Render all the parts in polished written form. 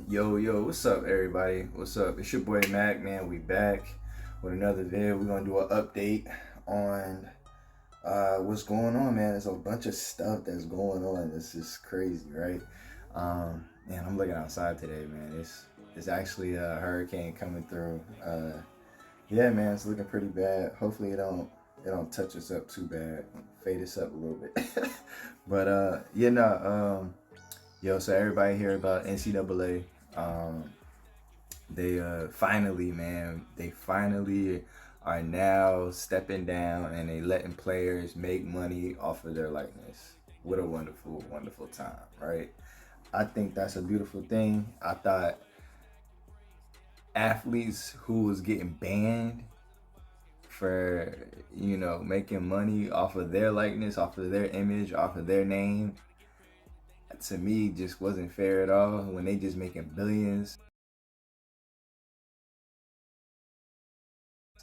Yo, what's up, everybody? What's up? It's your boy Mac, man. We back with another video. We're gonna do an update on what's going on, man. There's a bunch of stuff that's going on. This is crazy, right? Man, I'm looking outside today, man. It's actually a hurricane coming through. Yeah, man, it's looking pretty bad. Hopefully it don't touch us up too bad. Fade us up a little bit. But yo, so everybody hear about NCAA. They finally, man, they finally are now stepping down and they letting players make money off of their likeness. What a wonderful, wonderful time, right? I think that's a beautiful thing. I thought athletes who was getting banned for, making money off of their likeness, off of their image, off of their name, to me just wasn't fair at all. When they just making billions,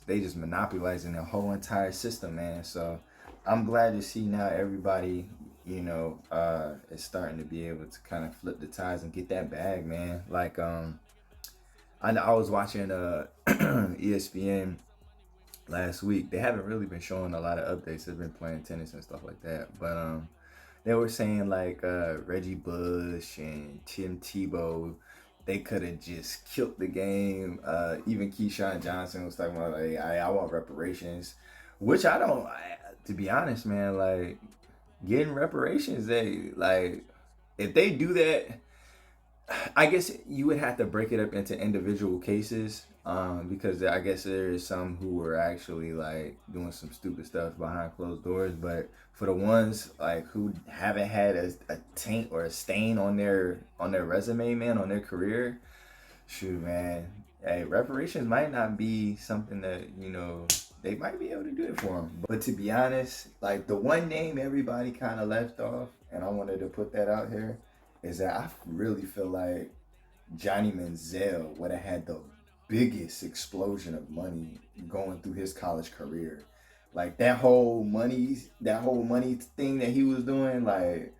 they just monopolizing the whole entire system, man. So I'm glad to see now everybody, is starting to be able to kind of flip the ties and get that bag, man. Like I was watching ESPN last week. They haven't really been showing a lot of updates. They've been playing tennis and stuff like that, but they were saying like Reggie Bush and Tim Tebow, they could have just killed the game. Even Keyshawn Johnson was talking about like, I want reparations, which I don't. To be honest, man, like getting reparations, they like if they do that, I guess you would have to break it up into individual cases, because I guess there is some who were actually like doing some stupid stuff behind closed doors. But for the ones like who haven't had a taint or a stain on their resume, man, on their career, shoot, man, hey, reparations might not be something that they might be able to do it for them. But to be honest, like the one name everybody kind of left off, and I wanted to put that out here, is that I really feel like Johnny Manziel would have had the biggest explosion of money going through his college career. Like that whole money thing that he was doing, like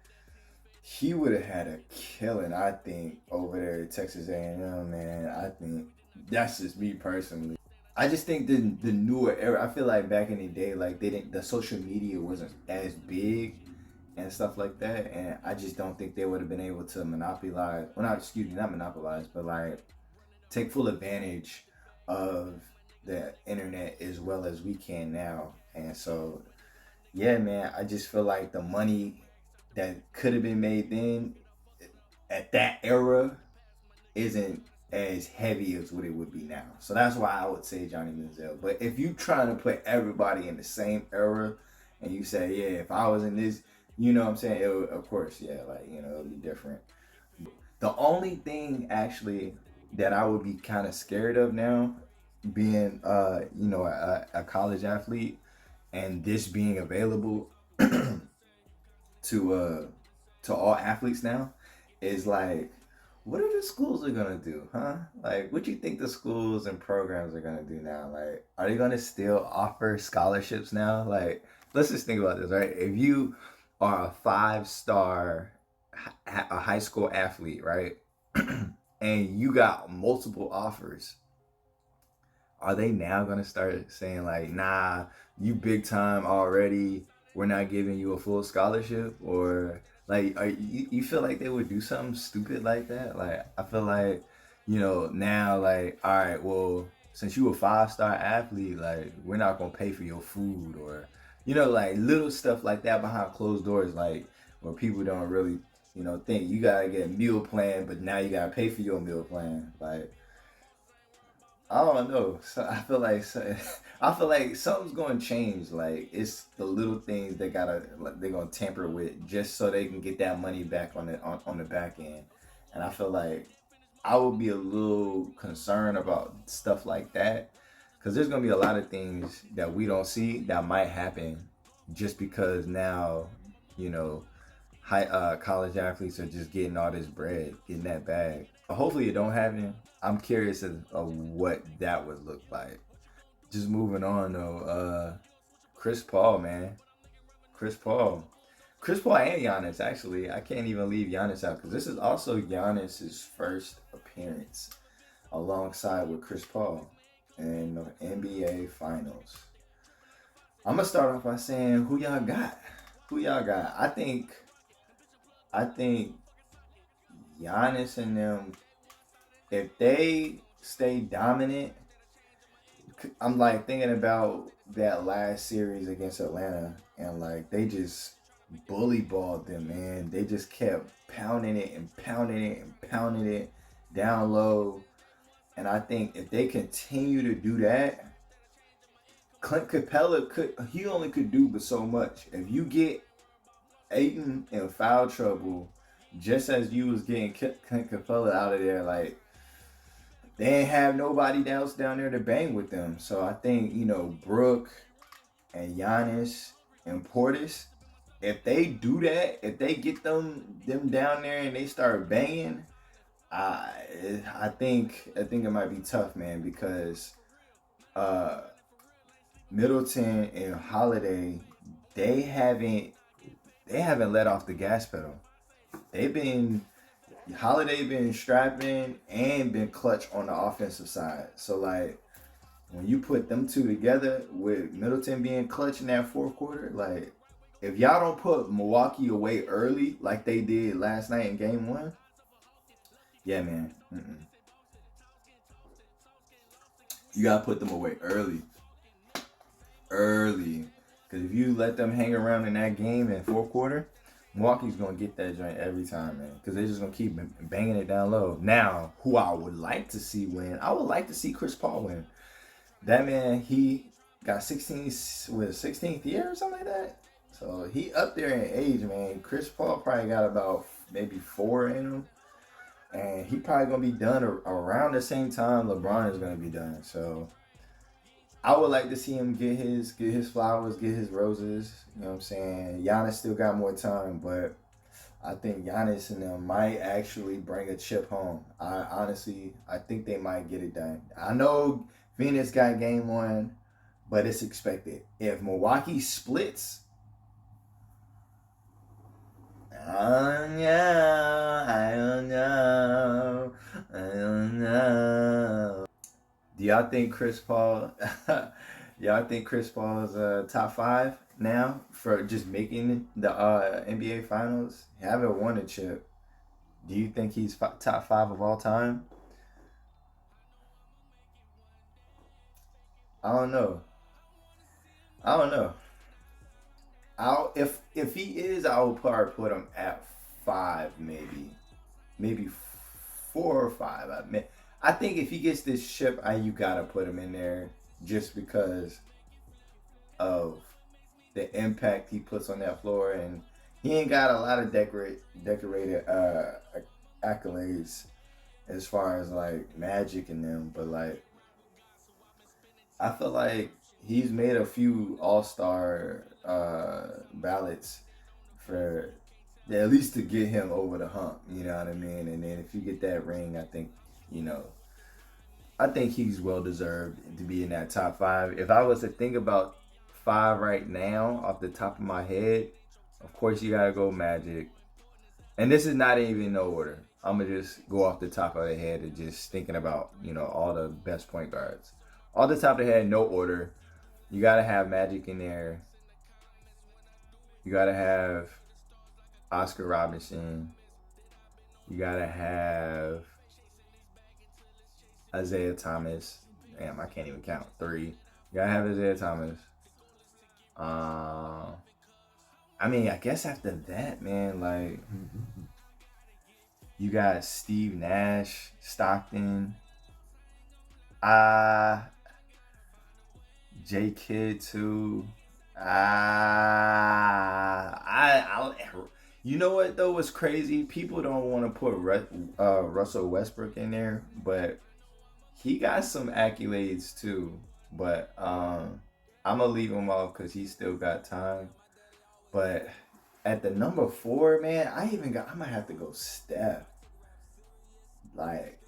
he would have had a killing, I think, over there at Texas A&M, man. I think that's just me personally. I just think the newer era. I feel like back in the day, like the social media wasn't as big and stuff like that, and I just don't think they would have been able to monopolize. Well, not monopolize, but like take full advantage of the internet as well as we can now. And so, yeah, man, I just feel like the money that could have been made then at that era isn't as heavy as what it would be now. So that's why I would say Johnny Manziel. But if you trying to put everybody in the same era and you say, yeah, if I was in this, you know what I'm saying? It would, of course, yeah, like, it would be different. The only thing that I would be kind of scared of now, being, a college athlete, and this being available to all athletes now, is like, what are the schools are gonna do, huh? Like, what you think the schools and programs are gonna do now? Like, are they gonna still offer scholarships now? Like, let's just think about this, right? If you are a 5-star a high school athlete, right, and you got multiple offers, are they now gonna start saying like, nah, you big time already, we're not giving you a full scholarship? Or like, you feel like they would do something stupid like that? Like, I feel like, now, like, all right, well, since you a 5-star athlete, like, we're not gonna pay for your food, or like little stuff like that behind closed doors, like where people don't really think you gotta get a meal plan, but now you gotta pay for your meal plan. Like, I don't know. So I feel like something's going to change. Like, it's the little things they're gonna tamper with just so they can get that money back on the back end. And I feel like I would be a little concerned about stuff like that, because there's gonna be a lot of things that we don't see that might happen just because now, college athletes are just getting all this bread, getting that bag. Hopefully it don't happen. I'm curious of what that would look like. Just moving on though, Chris Paul, man. Chris Paul. Chris Paul and Giannis, actually. I can't even leave Giannis out because this is also Giannis's first appearance alongside with Chris Paul in the NBA Finals. I'm gonna start off by saying who y'all got. Who y'all got? I think Giannis and them, if they stay dominant, I'm like thinking about that last series against Atlanta, and like they just bully balled them, man. They just kept pounding it and pounding it and pounding it down low. And I think if they continue to do that, Clint Capella he only could do but so much. If you get Ayton in foul trouble, just as you was getting Clint Capella out of there, like they ain't have nobody else down there to bang with them. So I think, Brooke and Giannis and Portis, if they do that, if they get them down there and they start banging, I think it might be tough, man, because Middleton and Holiday, they haven't let off the gas pedal. Holiday been strapping and been clutch on the offensive side. So like when you put them two together with Middleton being clutch in that fourth quarter, like if y'all don't put Milwaukee away early like they did last night in game 1, yeah, man. You gotta put them away early. Because if you let them hang around in that game in fourth quarter, Milwaukee's going to get that joint every time, man. Because they're just going to keep banging it down low. Now, who I would like to see win, I would like to see Chris Paul win. That man, he got 16th year or something like that. So he up there in age, man. Chris Paul probably got about maybe 4 in him. And he probably going to be done around the same time LeBron is going to be done. So I would like to see him get his flowers, get his roses. You know what I'm saying? Giannis still got more time, but I think Giannis and them might actually bring a chip home. I think they might get it done. I know Phoenix got game 1, but it's expected. If Milwaukee splits, I don't know. Do y'all think Chris Paul? Y'all think Chris Paul is top 5 now for just making the NBA Finals? Haven't won a chip. Do you think he's top 5 of all time? I don't know. If he is, I will probably put him at 5, maybe 4 or 5. I think if he gets this chip, you gotta put him in there just because of the impact he puts on that floor, and he ain't got a lot of decorated accolades as far as like Magic and them, but like I feel like he's made a few All-Star ballots for at least to get him over the hump. You know what I mean? And then if you get that ring, I think he's well deserved to be in that top 5. If I was to think about 5 right now off the top of my head, of course you gotta go Magic. And this is not even no order. I'm gonna just go off the top of the head and just thinking about, all the best point guards. Off the top of the head, no order. You gotta have Magic in there. You gotta have Oscar Robertson. You gotta have Isaiah Thomas. Damn, I can't even count. 3. You gotta have Isaiah Thomas. I guess after that, man, like you got Steve Nash, Stockton, J Kidd too. You know what though? What's crazy? People don't want to put Russell Westbrook in there, but he got some accolades too. But I'm gonna leave him off because he still got time. But at the number 4, man, I might have to go Steph. Like,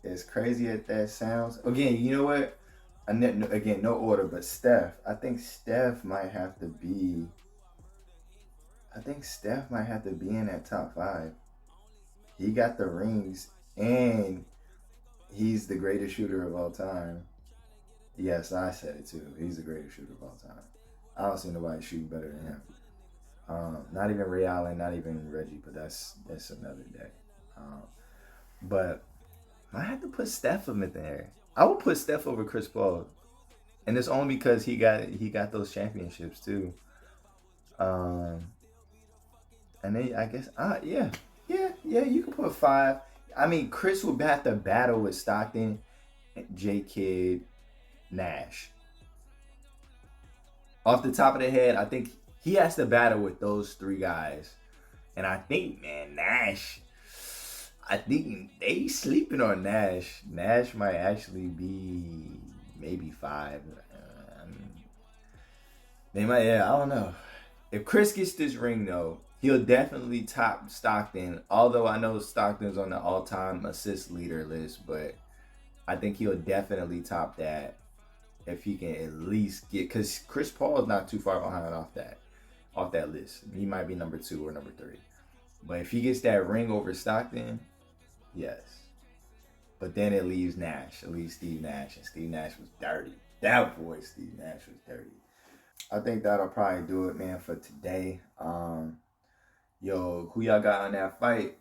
as crazy as that sounds. Again, you know what? Again, no order, but Steph. I think Steph might have to be in that top 5. He got the rings, and He's the greatest shooter of all time. Yes, I said it too. He's the greatest shooter of all time. I don't see nobody shooting better than him. Not even Ray Allen, not even Reggie, but that's another day. Um, but I had to put Steph in there. I would put Steph over Chris Paul, and it's only because he got those championships too. Um, and then I guess yeah, you can put five. I mean, Chris would have to battle with Stockton, J Kidd, Nash. Off the top of the head, I think he has to battle with those three guys. And I think, man, Nash, I think they sleeping on Nash. Nash might actually be maybe five. They might, yeah, I don't know. If Chris gets this ring, though, he'll definitely top Stockton. Although I know Stockton's on the all-time assist leader list, but I think he'll definitely top that if he can at least get, because Chris Paul is not too far behind off that list. He might be number 2 or number 3. But if he gets that ring over Stockton, yes. But then it leaves Nash. It leaves Steve Nash. And Steve Nash was dirty. That boy, Steve Nash was dirty. I think that'll probably do it, man, for today. Yo, who y'all got on that fight?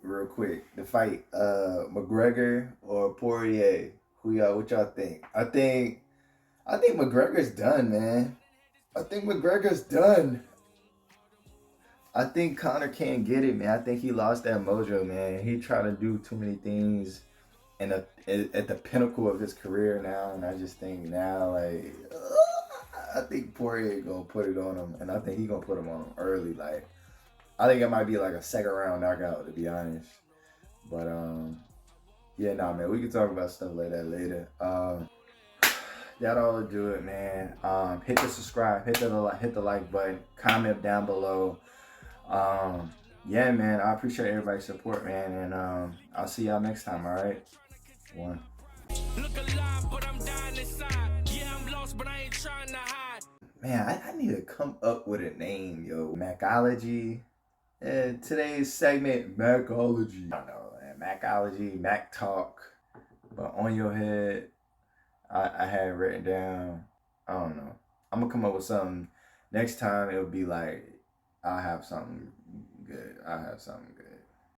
Real quick. The fight, McGregor or Poirier? What y'all think? I think McGregor's done, man. I think McGregor's done. I think Conor can't get it, man. I think he lost that mojo, man. He tried to do too many things and at the pinnacle of his career now, and I just think now, like, I think Poirier gonna put it on him, and I think he gonna put him on him early. Like, I think it might be like a second round knockout, to be honest. But yeah, nah, man, we can talk about stuff like that later. That all to do it, man. Hit the subscribe, hit the like button, comment down below. Yeah, man, I appreciate everybody's support, man, and I'll see y'all next time. All right, one. Look alive, but I'm dying inside. Yeah, I'm lost, but I ain't trying to hide. Man, I need to come up with a name, yo. Macology. Today's segment, Macology. I don't know, man. Macology, Mac Talk. But on your head, I had it written down. I don't know. I'm gonna come up with something. Next time it'll be like I'll have something good.